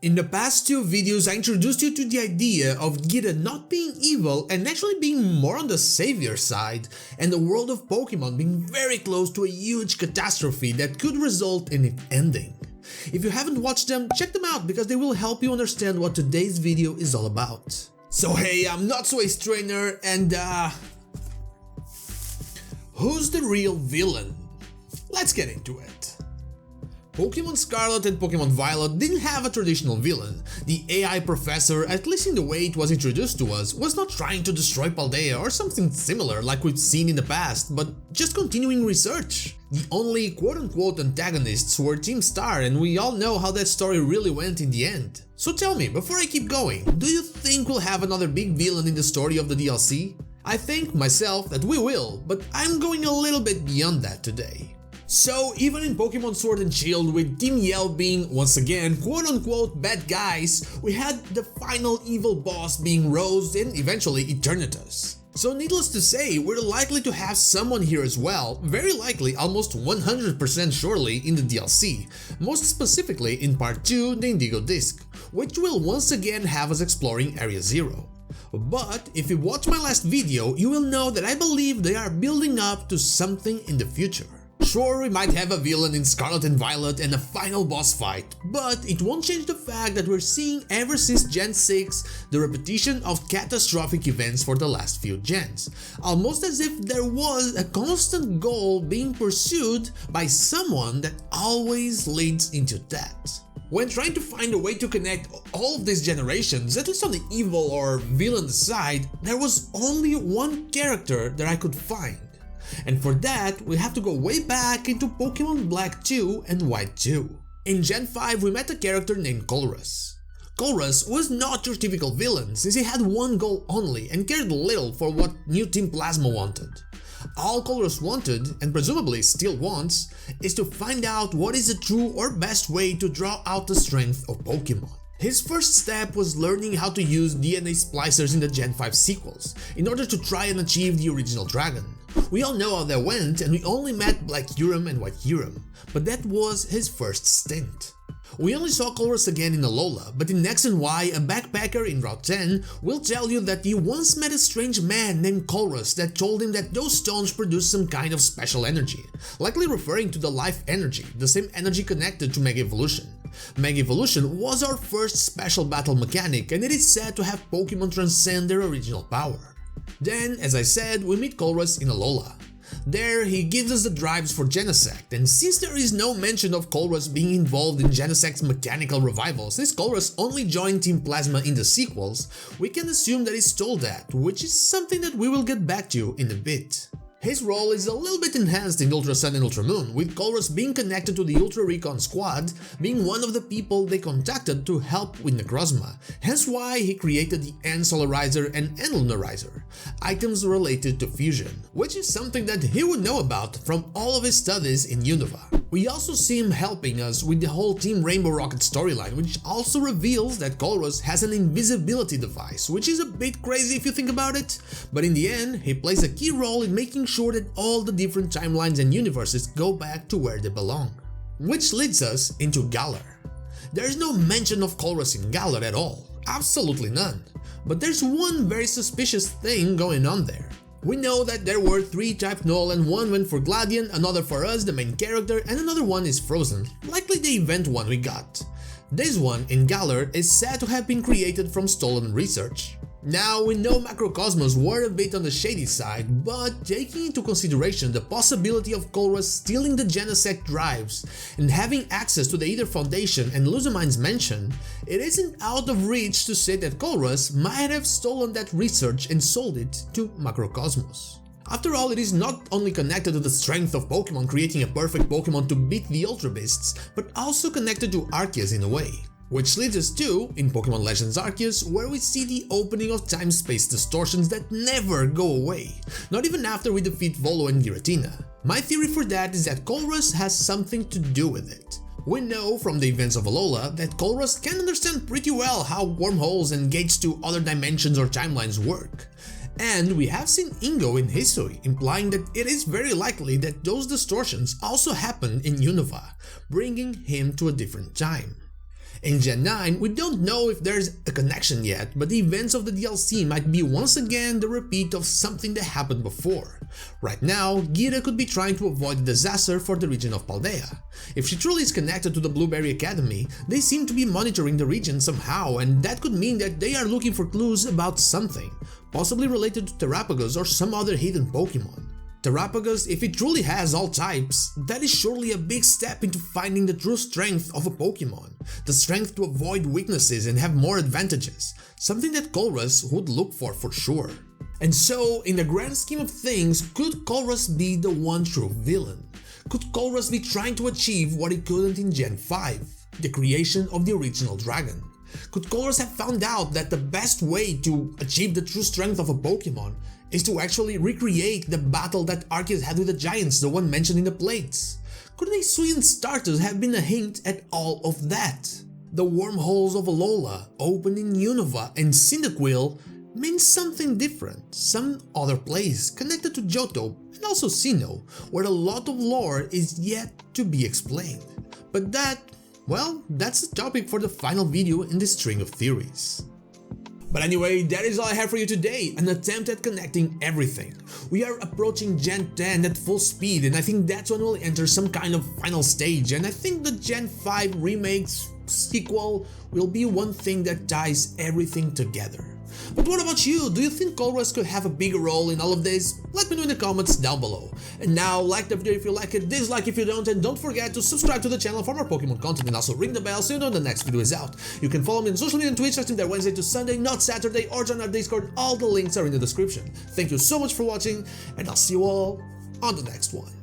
In the past two videos, I introduced you to the idea of Gita not being evil and actually being more on the savior side, and the world of Pokemon being very close to a huge catastrophe that could result in it ending. If you haven't watched them, check them out because they will help you understand what today's video is all about. So hey, I'm Not So Ace Trainer and who's the real villain? Let's get into it. Pokémon Scarlet and Pokémon Violet didn't have a traditional villain. The AI professor, at least in the way it was introduced to us, was not trying to destroy Paldea or something similar like we've seen in the past, but just continuing research. The only quote-unquote antagonists were Team Star, and we all know how that story really went in the end. So tell me, before I keep going, do you think we'll have another big villain in the story of the DLC? I think, myself, that we will, but I'm going a little bit beyond that today. So, even in Pokémon Sword and Shield, with Team Yell being, once again, quote-unquote bad guys, we had the final evil boss being Rose and eventually Eternatus. So needless to say, we're likely to have someone here as well, very likely almost 100% surely in the DLC, most specifically in Part 2, the Indigo Disc, which will once again have us exploring Area Zero. But if you watched my last video, you will know that I believe they are building up to something in the future. Sure, we might have a villain in Scarlet and Violet and a final boss fight, but it won't change the fact that we're seeing ever since Gen 6 the repetition of catastrophic events for the last few gens, almost as if there was a constant goal being pursued by someone that always leads into that. When trying to find a way to connect all of these generations, at least on the evil or villain side, there was only one character that I could find. And for that, we have to go way back into Pokémon Black 2 and White 2. In Gen 5, we met a character named Colress. Colress was not your typical villain, since he had one goal only and cared little for what new Team Plasma wanted. All Colress wanted, and presumably still wants, is to find out what is the true or best way to draw out the strength of Pokémon. His first step was learning how to use DNA splicers in the Gen 5 sequels, in order to try and achieve the original dragon. We all know how that went, and we only met Black Kyurem and White Kyurem, but that was his first stint. We only saw Colress again in Alola, but in X and Y, a backpacker in Route 10 will tell you that he once met a strange man named Colress that told him that those stones produce some kind of special energy, likely referring to the life energy, the same energy connected to Mega Evolution. Mega Evolution was our first special battle mechanic, and it is said to have Pokémon transcend their original power. Then, as I said, we meet Colress in Alola. There, he gives us the drives for Genesect, and since there is no mention of Colress being involved in Genesect's mechanical revival, since Colress only joined Team Plasma in the sequels, we can assume that he stole that, which is something that we will get back to in a bit. His role is a little bit enhanced in Ultra Sun and Ultra Moon, with Colress being connected to the Ultra Recon squad, being one of the people they contacted to help with Necrozma, hence why he created the End Solarizer and End Lunarizer, items related to fusion, which is something that he would know about from all of his studies in Unova. We also see him helping us with the whole Team Rainbow Rocket storyline, which also reveals that Colress has an invisibility device, which is a bit crazy if you think about it, but in the end, he plays a key role in making sure that all the different timelines and universes go back to where they belong. Which leads us into Galar. There is no mention of Colress in Galar at all, absolutely none, but there's one very suspicious thing going on there. We know that there were 3 type Null and one went for Gladion, another for us, the main character, and another one is Frozen, likely the event one we got. This one, in Galar, is said to have been created from stolen research. Now, we know Macrocosmos were a bit on the shady side, but taking into consideration the possibility of Colress stealing the Genesect drives and having access to the Aether Foundation and Luzamine's mansion, it isn't out of reach to say that Colress might have stolen that research and sold it to Macrocosmos. After all, it is not only connected to the strength of Pokemon creating a perfect Pokemon to beat the Ultra Beasts, but also connected to Arceus in a way. Which leads us to, in Pokémon Legends Arceus, where we see the opening of time-space distortions that never go away, not even after we defeat Volo and Giratina. My theory for that is that Colress has something to do with it. We know from the events of Alola that Colress can understand pretty well how wormholes and gates to other dimensions or timelines work. And we have seen Ingo in history, implying that it is very likely that those distortions also happened in Unova, bringing him to a different time. In Gen 9, we don't know if there's a connection yet, but the events of the DLC might be once again the repeat of something that happened before. Right now, Gira could be trying to avoid the disaster for the region of Paldea. If she truly is connected to the Blueberry Academy, they seem to be monitoring the region somehow, and that could mean that they are looking for clues about something, possibly related to Terrapagos or some other hidden Pokémon. Terrapagos, if it truly has all types, that is surely a big step into finding the true strength of a Pokémon, the strength to avoid weaknesses and have more advantages, something that Colress would look for sure. And so, in the grand scheme of things, could Colress be the one true villain? Could Colress be trying to achieve what he couldn't in Gen 5, the creation of the original dragon? Could Colress have found out that the best way to achieve the true strength of a Pokémon is to actually recreate the battle that Arceus had with the Giants, the one mentioned in the plates? Could a Suian Starters have been a hint at all of that? The wormholes of Alola, opened in Unova and Cyndaquil, means something different, some other place connected to Johto and also Sinnoh, where a lot of lore is yet to be explained. But that, well, that's the topic for the final video in this string of theories. But anyway, that is all I have for you today, an attempt at connecting everything. We are approaching Gen 10 at full speed, and I think that's when we'll enter some kind of final stage, and I think the Gen 5 remakes sequel will be one thing that ties everything together. But what about you? Do you think Colress could have a bigger role in all of this? Let me know in the comments down below. And now, like the video if you like it, dislike if you don't, and don't forget to subscribe to the channel for more Pokemon content, and also ring the bell so you know when the next video is out. You can follow me on social media and Twitch, I stream there Wednesday to Sunday, not Saturday, or join our Discord. All the links are in the description. Thank you so much for watching, and I'll see you all on the next one.